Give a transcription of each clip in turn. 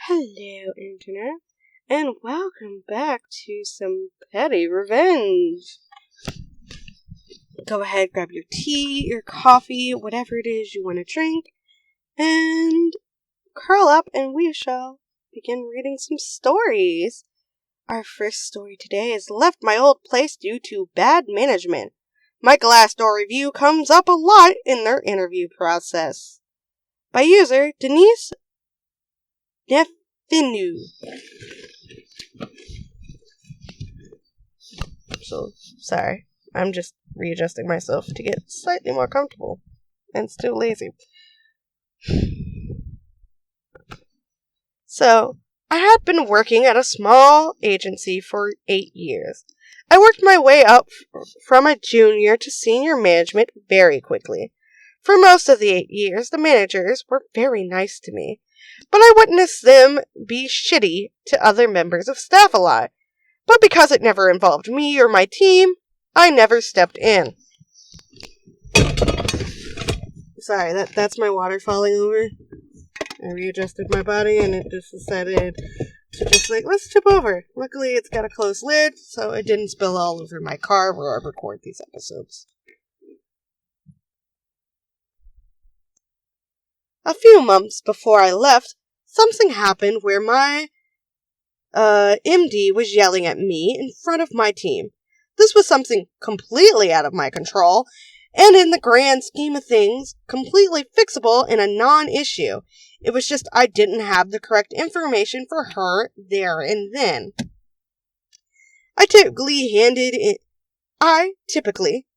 Hello, Internet, and welcome back to some petty revenge. Go ahead, grab your tea, your coffee, whatever it is you want to drink, and curl up and we shall begin reading some stories. Our first story today is Left My Old Place Due to Bad Management. My Glassdoor review comes up a lot in their interview process. By user Denise Nefinu. So, sorry. I'm just readjusting myself to get slightly more comfortable. And still lazy. So, I had been working at a small agency for 8 years. I worked my way up from a junior to senior management very quickly. For most of the 8 years, the managers were very nice to me. But I witnessed them be shitty to other members of staff a lot. But because it never involved me or my team, I never stepped in. Sorry, that's my water falling over. I readjusted my body and it just decided to let's tip over. Luckily, it's got a closed lid, so it didn't spill all over my car where I record these episodes. A few months before I left, something happened where my MD was yelling at me in front of my team. This was something completely out of my control, and in the grand scheme of things, completely fixable in a non-issue. It was just I didn't have the correct information for her there and then. I typically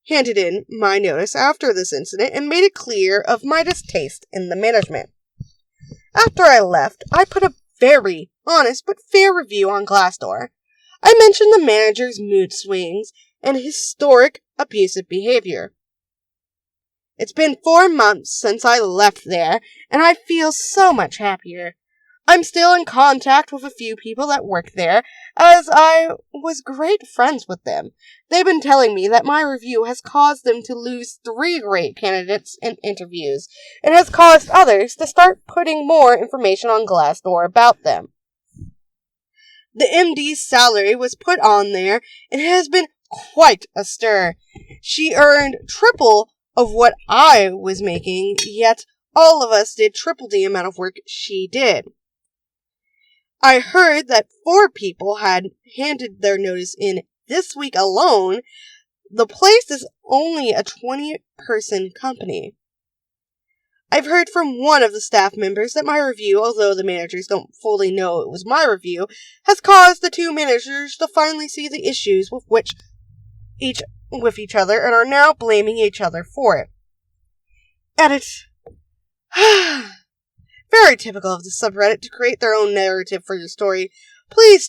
handed in my notice after this incident and made it clear of my distaste in the management. After I left, I put a very honest but fair review on Glassdoor. I mentioned the manager's mood swings and historic abusive behavior. It's been 4 months since I left there, and I feel so much happier. I'm still in contact with a few people that work there, as I was great friends with them. They've been telling me that my review has caused them to lose 3 great candidates in interviews, and has caused others to start putting more information on Glassdoor about them. The MD's salary was put on there, and it has been quite a stir. She earned triple of what I was making, yet all of us did triple the amount of work she did. I heard that 4 people had handed their notice in this week alone. The place is only a 20-person company. I've heard from one of the staff members that my review, although the managers don't fully know it was my review, has caused the 2 managers to finally see the issues with each other and are now blaming each other for it. Edit. Very typical of the subreddit to create their own narrative for your story. Please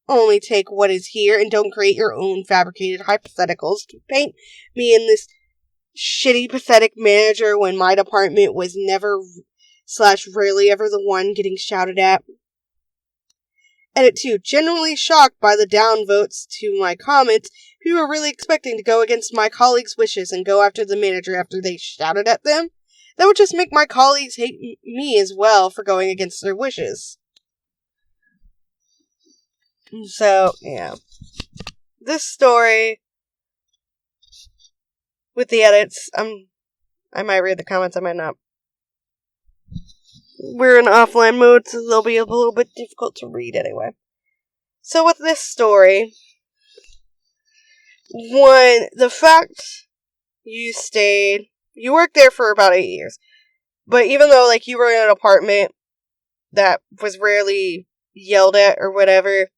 only take what is here and don't create your own fabricated hypotheticals to paint me in this shitty, pathetic manager when my department was never/rarely ever the one getting shouted at. Edit 2. Genuinely shocked by the downvotes to my comments. People were really expecting to go against my colleagues' wishes and go after the manager after they shouted at them. That would just make my colleagues hate me as well for going against their wishes. So, yeah. This story, with the edits, I might read the comments, I might not. We're in offline mode, so they'll be a little bit difficult to read anyway. So with this story, the fact you worked there for about 8 years, but even though, you were in an apartment that was rarely yelled at or whatever,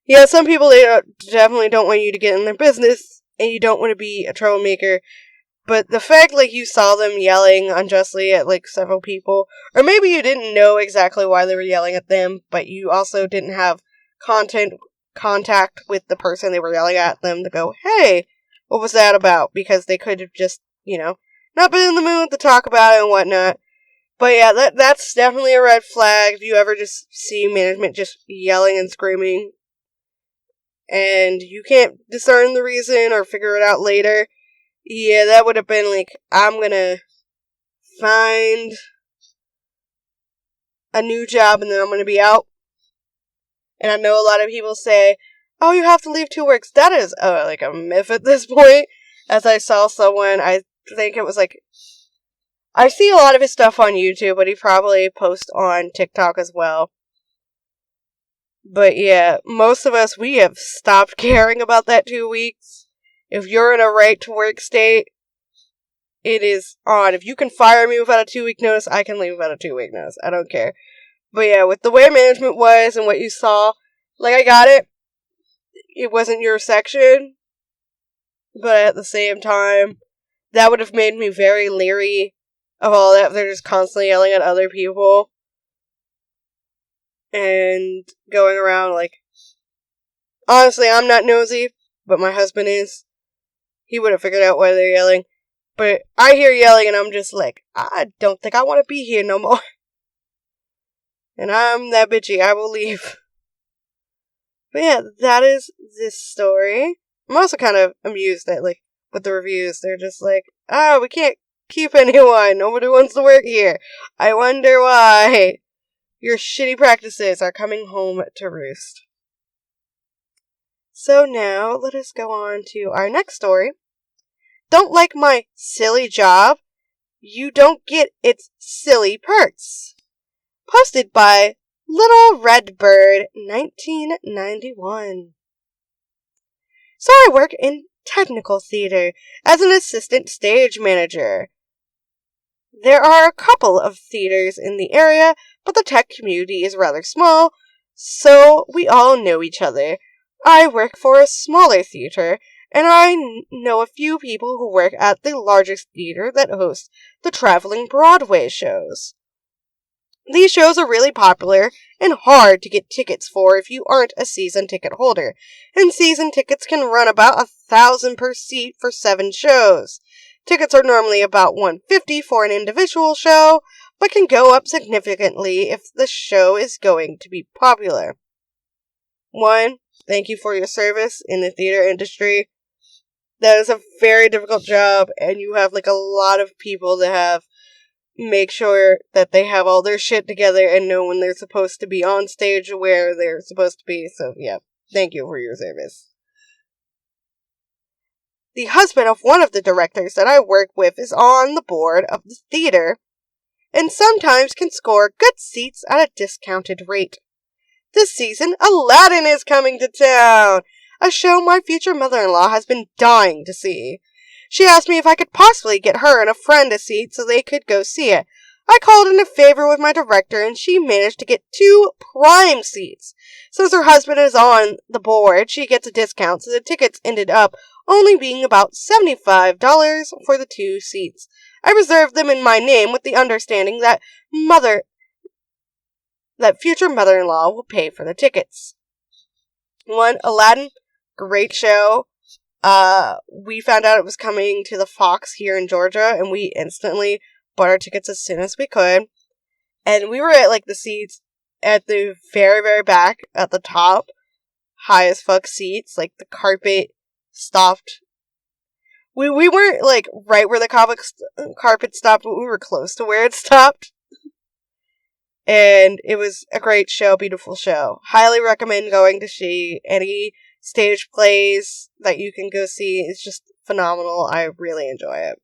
yeah, some people, they definitely don't want you to get in their business, and you don't want to be a troublemaker. But the fact, you saw them yelling unjustly at, several people, or maybe you didn't know exactly why they were yelling at them, but you also didn't have contact with the person they were yelling at them to go, hey, what was that about? Because they could have just, not been in the mood to talk about it and whatnot. But yeah, that's definitely a red flag if you ever just see management just yelling and screaming, and you can't discern the reason or figure it out later. Yeah, that would have been I'm gonna find a new job and then I'm going to be out. And I know a lot of people say, oh, you have to leave 2 weeks. That is like a myth at this point. As I saw someone, I think it was like, I see a lot of his stuff on YouTube, but he probably posts on TikTok as well. But yeah, most of us, we have stopped caring about that 2 weeks. If you're in a right to work state, it is on. If you can fire me without a 2-week notice, I can leave without a 2-week notice. I don't care. But yeah, with the way management was and what you saw, like, I got it. It wasn't your section. But at the same time, that would have made me very leery of all that. They're just constantly yelling at other people. And going around, like, honestly, I'm not nosy, but my husband is. He would have figured out why they're yelling. But I hear yelling and I'm just like, I don't think I want to be here no more. And I'm that bitchy. I will leave. But yeah, that is this story. I'm also kind of amused that, like, with the reviews, they're just like, we can't keep anyone. Nobody wants to work here. I wonder why. Your shitty practices are coming home to roost. So now, let us go on to our next story. Don't like my silly job? You don't get its silly perks. Posted by Little Red Bird 1991. So I work in technical theater as an assistant stage manager. There are a couple of theaters in the area, but the tech community is rather small, so we all know each other. I work for a smaller theater, and I know a few people who work at the largest theater that hosts the traveling Broadway shows. These shows are really popular and hard to get tickets for if you aren't a season ticket holder, and season tickets can run about $1,000 per seat for 7 shows. Tickets are normally about $150 for an individual show, but can go up significantly if the show is going to be popular. 1, thank you for your service in the theater industry. That is a very difficult job, and you have, like, a lot of people that make sure that they have all their shit together and know when they're supposed to be on stage, where they're supposed to be. So, yeah, thank you for your service. The husband of one of the directors that I work with is on the board of the theater, and sometimes can score good seats at a discounted rate. This season, Aladdin is coming to town, a show my future mother-in-law has been dying to see. She asked me if I could possibly get her and a friend a seat so they could go see it. I called in a favor with my director, and she managed to get 2 prime seats. Since her husband is on the board, she gets a discount, so the tickets ended up only being about $75 for the 2 seats. I reserved them in my name with the understanding that future mother-in-law will pay for the tickets. 1, Aladdin, great show. We found out it was coming to the Fox here in Georgia, and we instantly bought our tickets as soon as we could. And we were at, like, the seats at the very, very back, at the top, high as fuck seats, like, the carpet stopped. We weren't, like, right where the carpet stopped, but we were close to where it stopped. And it was a great show, beautiful show. Highly recommend going to see any stage plays that you can go see. It's just phenomenal. I really enjoy it.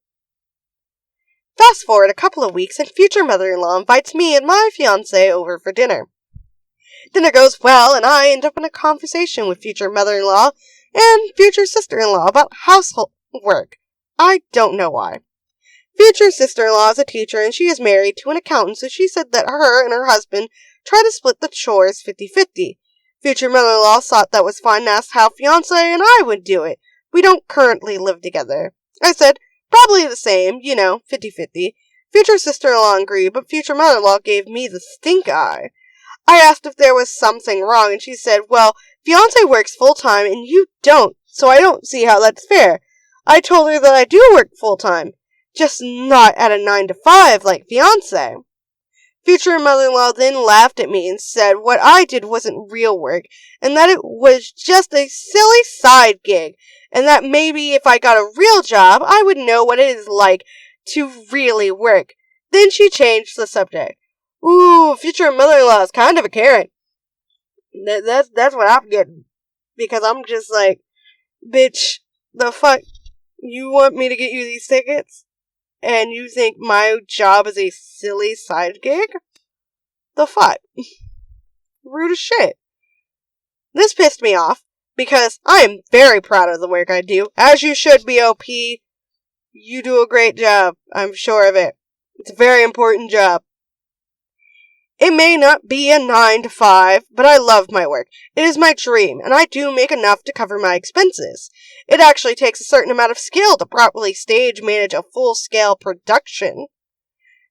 Fast forward a couple of weeks, and future mother-in-law invites me and my fiancé over for dinner. Dinner goes well, and I end up in a conversation with future mother-in-law and future sister-in-law about household work. I don't know why. Future sister-in-law is a teacher, and she is married to an accountant, so she said that her and her husband try to split the chores 50-50. Future mother-in-law thought that was fine and asked how fiancé and I would do it. We don't currently live together. I said, probably the same, 50-50. Future sister-in-law agreed, but future mother-in-law gave me the stink eye. I asked if there was something wrong, and she said, well, fiancé works full-time and you don't, so I don't see how that's fair. I told her that I do work full-time, just not at a 9-to-5 like fiancé. Future mother-in-law then laughed at me and said what I did wasn't real work, and that it was just a silly side gig, and that maybe if I got a real job, I would know what it is like to really work. Then she changed the subject. Ooh, future mother-in-law is kind of a Karen. That's what I'm getting. Because I'm just like, bitch, the fuck? You want me to get you these tickets? And you think my job is a silly side gig? The fuck? Rude as shit. This pissed me off, because I am very proud of the work I do, as you should be, OP. You do a great job, I'm sure of it. It's a very important job. It may not be a 9 to 5, but I love my work. It is my dream, and I do make enough to cover my expenses. It actually takes a certain amount of skill to properly stage manage a full-scale production.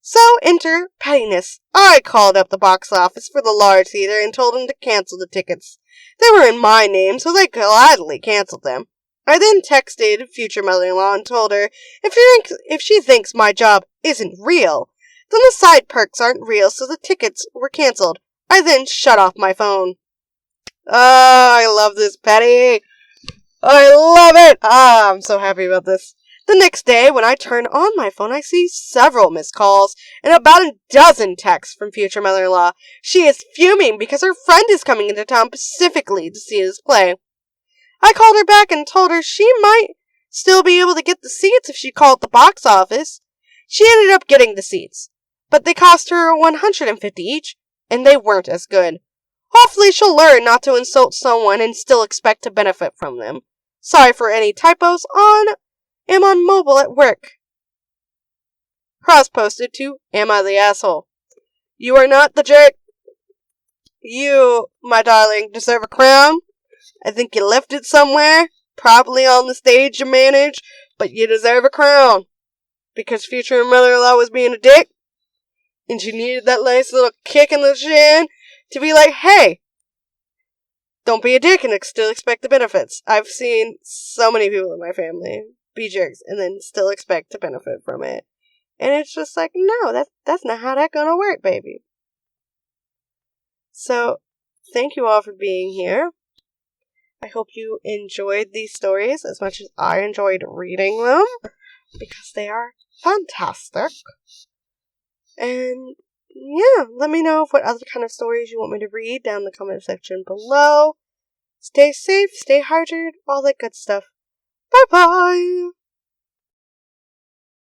So, enter pettiness. I called up the box office for the large theater and told them to cancel the tickets. They were in my name, so they gladly canceled them. I then texted future mother-in-law and told her if she thinks my job isn't real, then the side perks aren't real, so the tickets were canceled. I then shut off my phone. I love this, Petty. I love it. I'm so happy about this. The next day, when I turn on my phone, I see several missed calls and about a dozen texts from future mother-in-law. She is fuming because her friend is coming into town specifically to see this play. I called her back and told her she might still be able to get the seats if she called the box office. She ended up getting the seats, but they cost her $150 each, and they weren't as good. Hopefully she'll learn not to insult someone and still expect to benefit from them. Sorry for any typos. Am on mobile at work. Cross posted to Am I the asshole? You are not the jerk. You, my darling, deserve a crown. I think you left it somewhere, probably on the stage you manage, but you deserve a crown. Because future mother-in-law was being a dick, and she needed that nice little kick in the shin to be like, hey, don't be a dick and still expect the benefits. I've seen so many people in my family be jerks and then still expect to benefit from it. And it's just like, no, that's not how that's gonna work, baby. So, thank you all for being here. I hope you enjoyed these stories as much as I enjoyed reading them, because they are fantastic. And yeah, let me know what other kind of stories you want me to read down in the comment section below. Stay safe, stay hydrated, all that good stuff. Bye-bye!